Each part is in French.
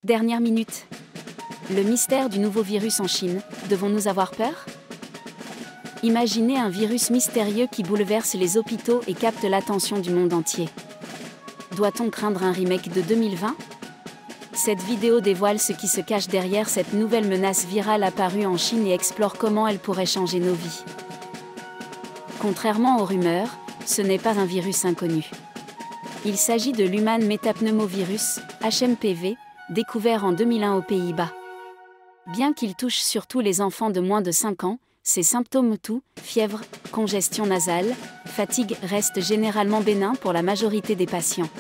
Dernière minute. Le mystère du nouveau virus en Chine, devons-nous avoir peur? Imaginez un virus mystérieux qui bouleverse les hôpitaux et capte l'attention du monde entier. Doit-on craindre un remake de 2020? Cette vidéo dévoile ce qui se cache derrière cette nouvelle menace virale apparue en Chine et explore comment elle pourrait changer nos vies. Contrairement aux rumeurs, ce n'est pas un virus inconnu. Il s'agit de l'Human Metapneumovirus, HMPV, découvert en 2001 aux Pays-Bas. Bien qu'il touche surtout les enfants de moins de 5 ans, ses symptômes toux, fièvre, congestion nasale, fatigue restent généralement bénins pour la majorité des patients.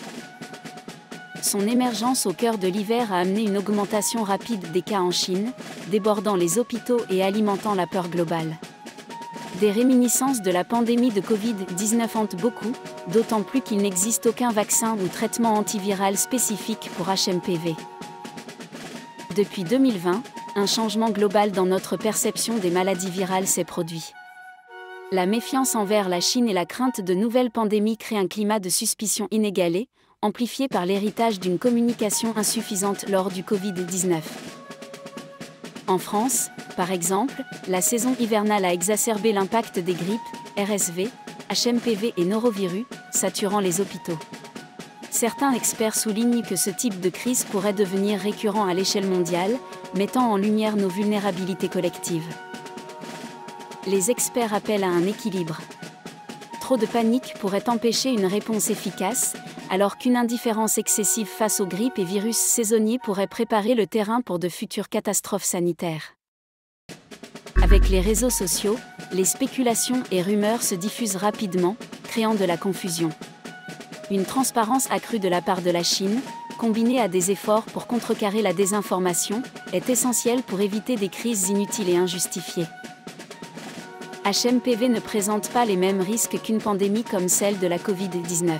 Son émergence au cœur de l'hiver a amené une augmentation rapide des cas en Chine, débordant les hôpitaux et alimentant la peur globale. Des réminiscences de la pandémie de Covid-19 hantent beaucoup, d'autant plus qu'il n'existe aucun vaccin ou traitement antiviral spécifique pour HMPV. Depuis 2020, un changement global dans notre perception des maladies virales s'est produit. La méfiance envers la Chine et la crainte de nouvelles pandémies créent un climat de suspicion inégalé, amplifié par l'héritage d'une communication insuffisante lors du Covid-19. En France, par exemple, la saison hivernale a exacerbé l'impact des grippes, RSV, HMPV et norovirus, saturant les hôpitaux. Certains experts soulignent que ce type de crise pourrait devenir récurrent à l'échelle mondiale, mettant en lumière nos vulnérabilités collectives. Les experts appellent à un équilibre. Trop de panique pourrait empêcher une réponse efficace, alors qu'une indifférence excessive face aux grippes et virus saisonniers pourrait préparer le terrain pour de futures catastrophes sanitaires. Avec les réseaux sociaux, les spéculations et rumeurs se diffusent rapidement, créant de la confusion. Une transparence accrue de la part de la Chine, combinée à des efforts pour contrecarrer la désinformation, est essentielle pour éviter des crises inutiles et injustifiées. HMPV ne présente pas les mêmes risques qu'une pandémie comme celle de la Covid-19.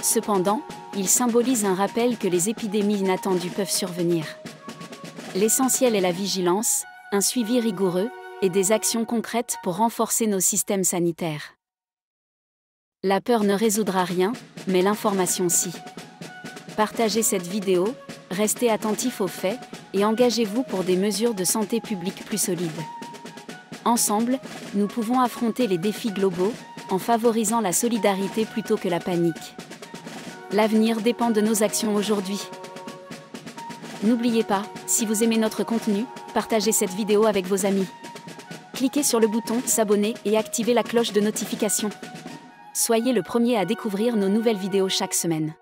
Cependant, il symbolise un rappel que les épidémies inattendues peuvent survenir. L'essentiel est la vigilance, un suivi rigoureux, et des actions concrètes pour renforcer nos systèmes sanitaires. La peur ne résoudra rien, mais l'information si. Partagez cette vidéo, restez attentifs aux faits, et engagez-vous pour des mesures de santé publique plus solides. Ensemble, nous pouvons affronter les défis globaux, en favorisant la solidarité plutôt que la panique. L'avenir dépend de nos actions aujourd'hui. N'oubliez pas, si vous aimez notre contenu, partagez cette vidéo avec vos amis. Cliquez sur le bouton « S'abonner » et activez la cloche de notification. Soyez le premier à découvrir nos nouvelles vidéos chaque semaine.